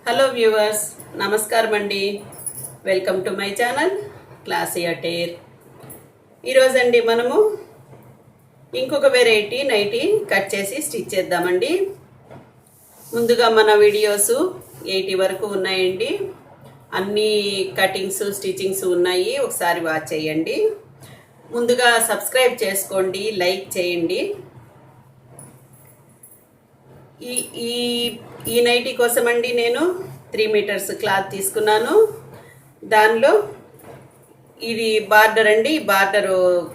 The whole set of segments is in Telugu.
హలో వ్యూవర్స్, నమస్కారం అండి. Welcome to my channel classy attire. ఈరోజండి మనము ఇంకొక వెరైటీ నైటీ కట్ చేసి స్టిచ్ చేద్దామండి. ముందుగా మన వీడియోస్ 80 వరకు ఉన్నాయండి. అన్ని కటింగ్స్ స్టిచ్చింగ్స్ ఉన్నాయి, ఒకసారి వాచ్ చేయండి. ముందుగా సబ్స్క్రైబ్ చేసుకోండి, లైక్ చేయండి. ఈ నైటీ కోసం అండి నేను 3 మీటర్స్ క్లాత్ తీసుకున్నాను. దానిలో ఇది బార్డర్ అండి, బార్డర్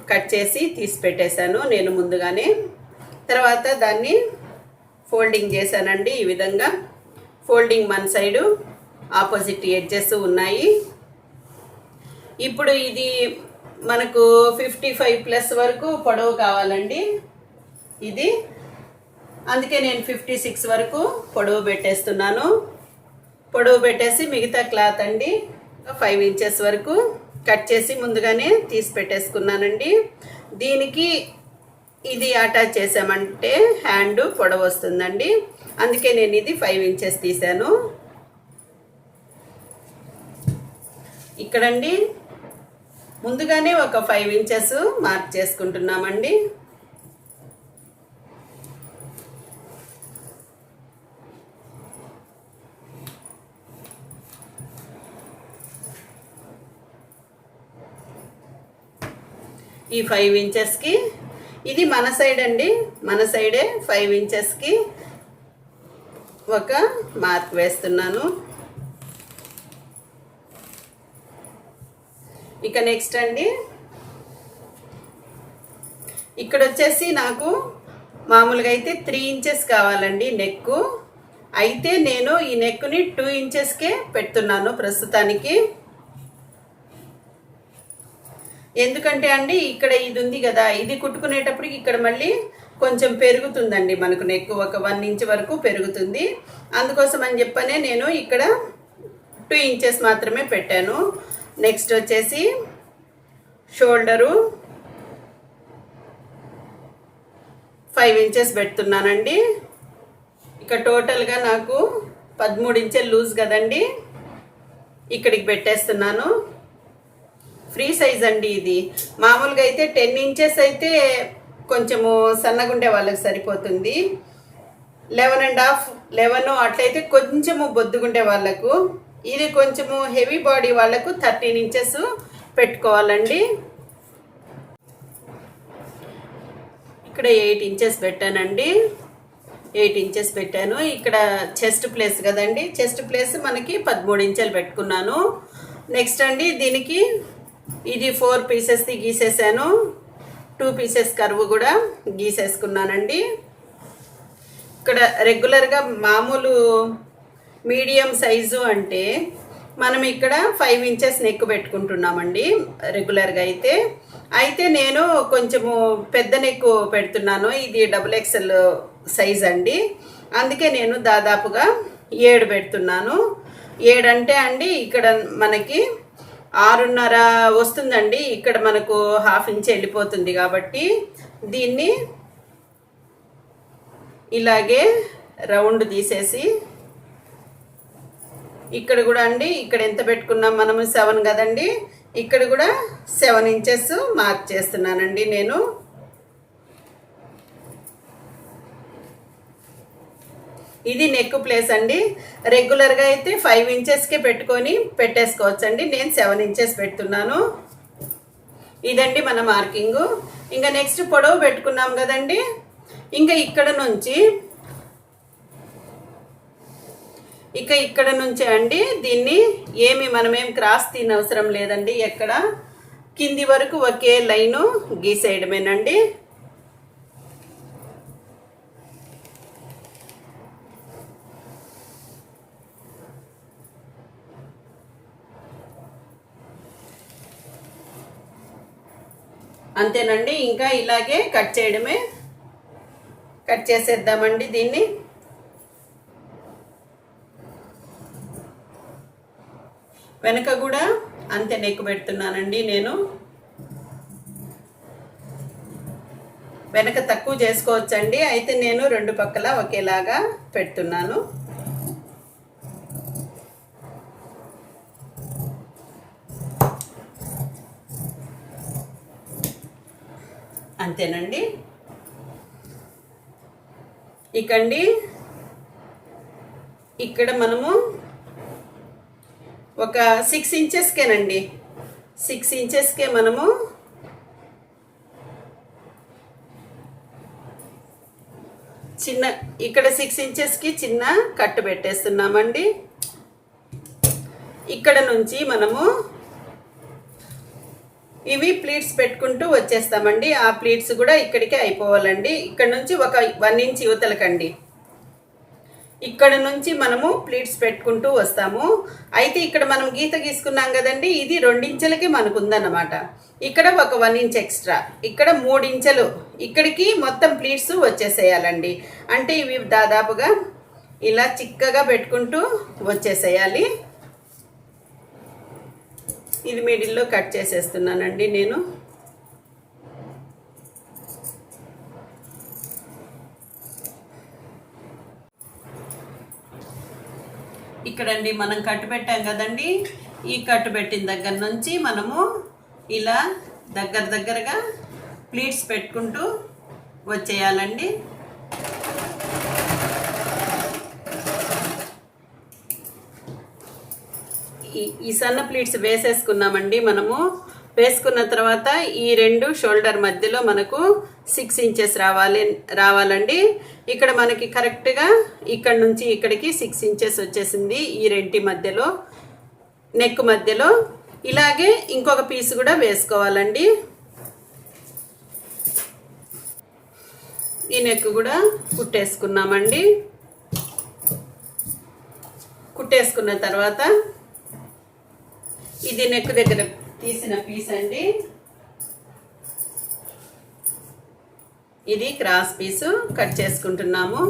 కట్ చేసి తీసి పెట్టేశాను నేను ముందుగానే. తర్వాత దాన్ని ఫోల్డింగ్ చేశానండి. ఈ విధంగా folding one side opposite edges ఉన్నాయి. ఇప్పుడు ఇది మనకు 55+ వరకు పొడవు కావాలండి. ఇది అందుకే నేను 56 వరకు పొడవు పెట్టేస్తున్నాను. పొడవు పెట్టేసి మిగతా క్లాత్ అండి 5 ఇంచెస్ వరకు కట్ చేసి ముందుగానే తీసి పెట్టేసుకున్నానండి. దీనికి ఇది అటాచ్ చేసామంటే హ్యాండ్ పొడవు వస్తుందండి. అందుకే నేను ఇది 5 ఇంచెస్ తీసాను. ఇక్కడండి ముందుగానే ఒక 5 ఇంచెస్ మార్క్ చేసుకుంటున్నామండి. ఈ 5 ఇంచెస్కి ఇది మన సైడ్ అండి, మన సైడే 5 ఇంచెస్కి ఒక మార్క్ వేస్తున్నాను. ఇక నెక్స్ట్ అండి ఇక్కడ వచ్చేసి నాకు మామూలుగా అయితే 3 ఇంచెస్ కావాలండి నెక్. అయితే నేను ఈ నెక్ని 2 ఇంచెస్కే పెడుతున్నాను ప్రస్తుతానికి. ఎందుకంటే అండి ఇక్కడ ఇది ఉంది కదా, ఇది కుట్టుకునేటప్పటికి ఇక్కడ మళ్ళీ కొంచెం పెరుగుతుందండి మనకు నెక్, ఒక 1 ఇంచ్ వరకు పెరుగుతుంది. అందుకోసం అని చెప్పనే నేను ఇక్కడ 2 ఇంచెస్ మాత్రమే పెట్టాను. నెక్స్ట్ వచ్చేసి షోల్డరు 5 ఇంచెస్ పెడుతున్నానండి. ఇక టోటల్గా నాకు 13 ఇంచెలు లూజ్ కదండి, ఇక్కడికి పెట్టేస్తున్నాను. ఫ్రీ సైజ్ అండి ఇది. మామూలుగా అయితే 10 ఇంచెస్ అయితే కొంచెము సన్నగుండే వాళ్ళకి సరిపోతుంది. 11.5, 11 అట్లయితే కొంచెము బొద్దుగుండే వాళ్ళకు. ఇది కొంచెము హెవీ బాడీ వాళ్ళకు 13 ఇంచెస్ పెట్టుకోవాలండి. ఇక్కడ 8 ఇంచెస్ పెట్టానండి, 8 ఇంచెస్ పెట్టాను. ఇక్కడ చెస్ట్ ప్లేస్ కదండి, చెస్ట్ ప్లేస్ మనకి 13 ఇంచెలు పెట్టుకున్నాను. నెక్స్ట్ అండి దీనికి ఇది 4 పీసెస్ది గీసేసాను, 2 పీసెస్ కర్వ్ కూడా గీసేసుకున్నానండి. ఇక్కడ రెగ్యులర్గా మామూలు మీడియం సైజు అంటే మనం ఇక్కడ 5 ఇంచెస్ నెక్ పెట్టుకుంటున్నామండి రెగ్యులర్గా అయితే నేను కొంచెము పెద్ద నెక్ పెడుతున్నాను. ఇది XXL సైజ్ అండి, అందుకే నేను దాదాపుగా 7 పెడుతున్నాను. 7 అంటే అండి ఇక్కడ మనకి 6.5 వస్తుందండి. ఇక్కడ మనకు 1/2 ఇంచ్ వెళ్ళిపోతుంది కాబట్టి దీన్ని ఇలాగే రౌండ్ తీసేసి ఇక్కడ కూడా అండి ఇక్కడ ఎంత పెట్టుకున్నాం మనము 7 కదండి, ఇక్కడ కూడా 7 ఇంచెస్ మార్క్ చేస్తున్నానండి నేను. ఇది నెక్ ప్లేస్ అండి. రెగ్యులర్గా అయితే 5 ఇంచెస్కే పెట్టుకొని పెట్టేసుకోవచ్చండి. నేను 7 ఇంచెస్ పెడుతున్నాను. ఇదండి మన మార్కింగు. ఇంకా నెక్స్ట్ పొడవు పెట్టుకున్నాం కదండి, ఇంకా ఇక్కడ నుంచి అండి దీన్ని మనమేం క్రాస్ తీనవసరం లేదండి. ఎక్కడ కింది వరకు ఒకే లైను గీసేయడమేనండి. అంతేనండి, ఇంకా ఇలాగే కట్ చేయడమే. కట్ చేసేద్దామండి దీన్ని. వెనక కూడా అంతే నెక్ పెడుతున్నానండి నేను. వెనక తక్కువ చేసుకోవచ్చండి, అయితే నేను 2 పక్కల ఒకేలాగా పెడుతున్నాను. అంతేనండి. ఇకండి ఇక్కడ మనము ఒక 6 ఇంచెస్కేనండి, 6 ఇంచెస్కే మనము చిన్న, ఇక్కడ 6 ఇంచెస్కి చిన్న కట్టు పెట్టేస్తున్నామండి. ఇక్కడ నుంచి మనము ఇవి ప్లీట్స్ పెట్టుకుంటూ వచ్చేస్తామండి. ఆ ప్లీట్స్ కూడా ఇక్కడికే అయిపోవాలండి. ఇక్కడ నుంచి ఒక 1 ఇంచ్ యువతలకండి, ఇక్కడ నుంచి మనము ప్లీట్స్ పెట్టుకుంటూ వస్తాము. అయితే ఇక్కడ మనం గీత గీసుకున్నాం కదండి, ఇది 2 ఇంచులకి మనకు ఉందన్నమాట. ఇక్కడ ఒక 1 ఇంచ్ ఎక్స్ట్రా, ఇక్కడ 3 ఇంచులు ఇక్కడికి మొత్తం ప్లీట్స్ వచ్చేసేయాలండి. అంటే ఇవి దాదాపుగా ఇలా చిక్కగా పెట్టుకుంటూ వచ్చేసేయాలి. ఇది మిడిల్లో కట్ చేసేస్తున్నానండి నేను. ఇక్కడండి మనం కట్టు పెట్టాం కదండి, ఈ కట్టు పెట్టిన దగ్గర నుంచి మనము ఇలా దగ్గరగా ప్లీట్స్ పెట్టుకుంటూ వచ్చేయాలండి. ఈ సన్న ప్లీట్స్ వేసేసుకున్నామండి మనము. వేసుకున్న తర్వాత ఈ 2 షోల్డర్ మధ్యలో మనకు 6 ఇంచెస్ రావాలండి. ఇక్కడ మనకి కరెక్ట్గా ఇక్కడ నుంచి ఇక్కడికి 6 ఇంచెస్ వచ్చేసింది ఈ 2 మధ్యలో, నెక్ మధ్యలో. ఇలాగే ఇంకొక పీస్ కూడా వేసుకోవాలండి. ఈ నెక్ కూడా కుట్టేసుకున్నామండి. కుట్టేసుకున్న తర్వాత ఇది నెక్ దగ్గర తీసిన పీస్ అండి. ఇది క్రాస్ పీసు కట్ చేసుకుంటున్నాము.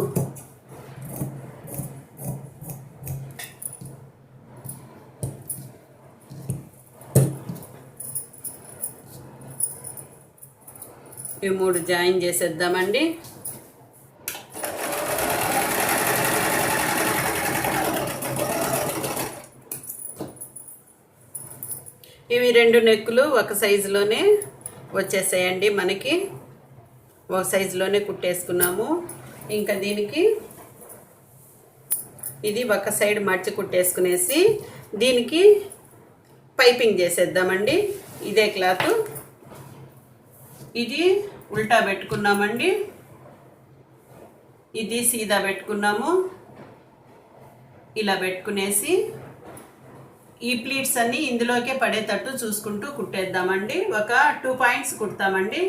ఈ 3 జాయిన్ చేసేద్దామండి. ఇవి 2 నెక్కులు ఒక సైజులోనే వచ్చేసాయండి మనకి. ఒక సైజులోనే కుట్టేసుకున్నాము. ఇంకా దీనికి ఇది ఒక సైడ్ మర్చి కుట్టేసుకునేసి దీనికి పైపింగ్ చేసేద్దామండి. ఇదే క్లాత్, ఇది ఉల్టా పెట్టుకున్నామండి, ఇది సీదా పెట్టుకున్నాము. ఇలా పెట్టుకునేసి ఈ ప్లీట్స్ అన్ని ఇందులోకే పడేటట్టు చూసుకుంటూ కుట్టేద్దామండి. ఒక 2 పాయింట్స్ కుడతామండి.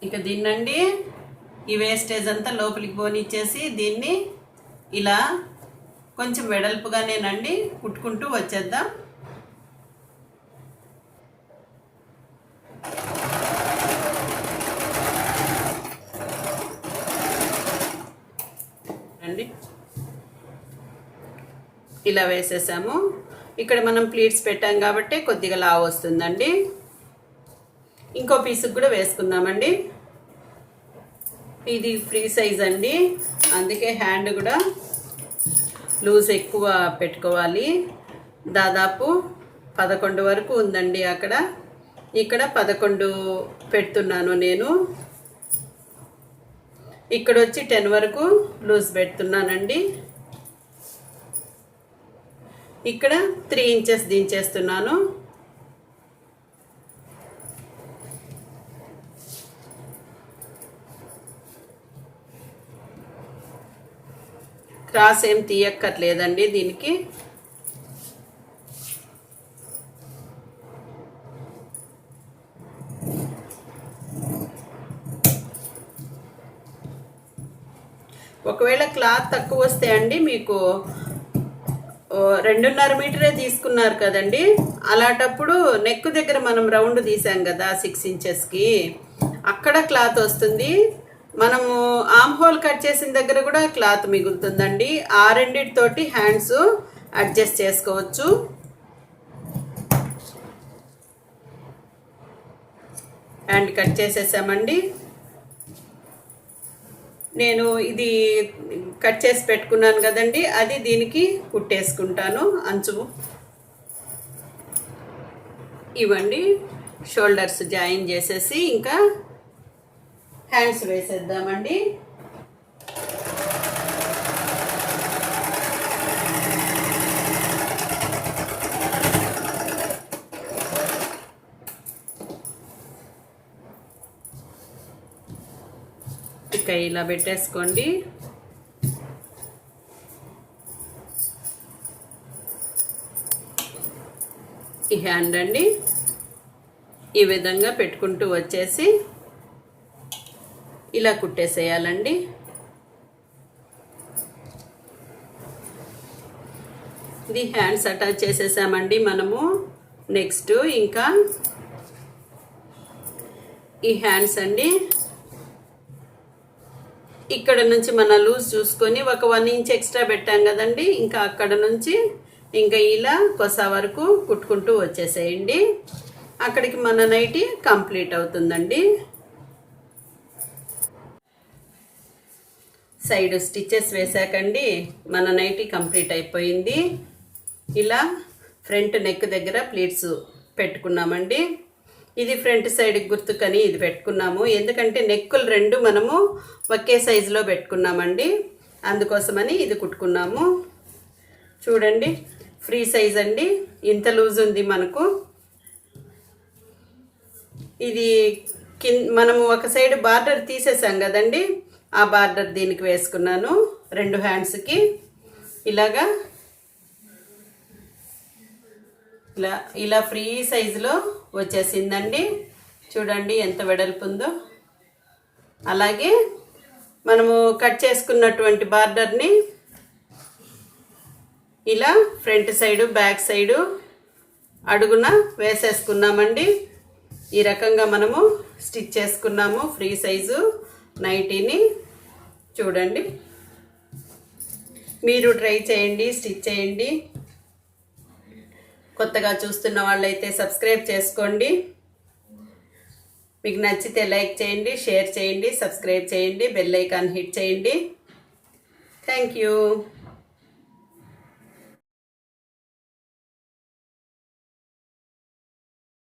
ఇక దీన్నండి ఈ వేస్టేజ్ అంతా లోపలికి పోనిచ్చేసి దీన్ని ఇలా కొంచెం వెడల్పుగానేనండి కుట్టుకుంటూ వచ్చేద్దాం. ఇలా వేసేసాము. ఇక్కడ మనం ప్లీట్స్ పెట్టాం కాబట్టి కొద్దిగా లావు వస్తుందండి. ఇంకో పీసుకు కూడా వేసుకుందామండి. ఇది ఫ్రీ సైజ్ అండి, అందుకే హ్యాండ్ కూడా లూజ్ ఎక్కువ పెట్టుకోవాలి. దాదాపు 11 వరకు ఉందండి అక్కడ. ఇక్కడ 11 పెడుతున్నాను నేను. ఇక్కడ వచ్చి 10 వరకు లూజ్ పెడుతున్నానండి. ఇక్కడ 3 ఇంచెస్ దించేస్తున్నాను. క్రాస్ ఏం తీయక్కర్లేదండి దీనికి. ఒకవేళ క్లాత్ తక్కువ వస్తే అండి మీకు 2.5 మీటరే తీసుకున్నారు కదండి, అలాంటప్పుడు నెక్ దగ్గర మనం రౌండ్ తీసాం కదా 6 ఇంచెస్కి, అక్కడ క్లాత్ వస్తుంది. మనము ఆర్మ్ హోల్ కట్ చేసిన దగ్గర కూడా క్లాత్ మిగులుతుందండి. ఆ రెండిటితోటి హ్యాండ్స్ అడ్జస్ట్ చేసుకోవచ్చు. హ్యాండ్ కట్ చేసేసామండి. నేను ఇది కట్ చేసి పెట్టుకున్నాను కదండి, అది దీనికి కుట్టేసుకుంటాను అంచు. ఇవ్వండి, షోల్డర్స్ జాయిన్ చేసేసి ఇంకా హ్యాండ్స్ వేసేద్దామండి. ఇక ఇలా పెట్టేసుకోండి. ఈ హ్యాండ్ అండి ఈ విధంగా పెట్టుకుంటూ వచ్చేసి ఇలా కుట్టేసేయాలండి. ఇది హ్యాండ్స్ అటాచ్ చేసేసామండి మనము. నెక్స్ట్ ఇంకా ఈ హ్యాండ్స్ అండి ఇక్కడ నుంచి మన లూజ్ చూసుకొని ఒక 1 ఇంచ్ ఎక్స్ట్రా పెట్టాం కదండి, ఇంకా అక్కడ నుంచి ఇంకా ఇలా కొస వరకు కుట్టుకుంటూ వచ్చేసేయండి. అక్కడికి మన నైటీ కంప్లీట్ అవుతుందండి. సైడ్ స్టిచెస్ వేసాకండి మన నైటీ కంప్లీట్ అయిపోయింది. ఇలా ఫ్రంట్ నెక్ దగ్గర ప్లీట్స్ పెట్టుకున్నామండి. ఇది ఫ్రంట్ సైడ్ గుర్తుకని ఇది పెట్టుకున్నాము, ఎందుకంటే నెక్కులు రెండు మనము ఒకే సైజులో పెట్టుకున్నామండి, అందుకోసమని ఇది కుట్టుకున్నాము. చూడండి, ఫ్రీ సైజ్ అండి, ఇంత లూజ్ ఉంది మనకు. ఇది మనము ఒక సైడ్ బార్డర్ తీసేసాం కదండి, ఆ బార్డర్ దీనికి వేసుకున్నాను 2 హ్యాండ్స్కి. ఇలాగా ఇలా ఫ్రీ సైజులో వచ్చేసిందండి. చూడండి ఎంత వెడల్పు ఉందో. అలాగే మనము కట్ చేసుకున్నటువంటి బార్డర్ని ఇలా ఫ్రంట్ సైడు బ్యాక్ సైడు అడుగున వేసేసుకున్నామండి. ఈ రకంగా మనము స్టిచ్ చేసుకున్నాము ఫ్రీ సైజు నైటీని. చూడండి, మీరు ట్రై చేయండి, స్టిచ్ చేయండి. కొత్తగా చూస్తున్న వాళ్ళైతే సబ్స్క్రైబ్ చేసుకోండి. మీకు నచ్చితే లైక్ చేయండి, షేర్ చేయండి, సబ్స్క్రైబ్ చేయండి, బెల్ ఐకాన్ హిట్ చేయండి. Thank you.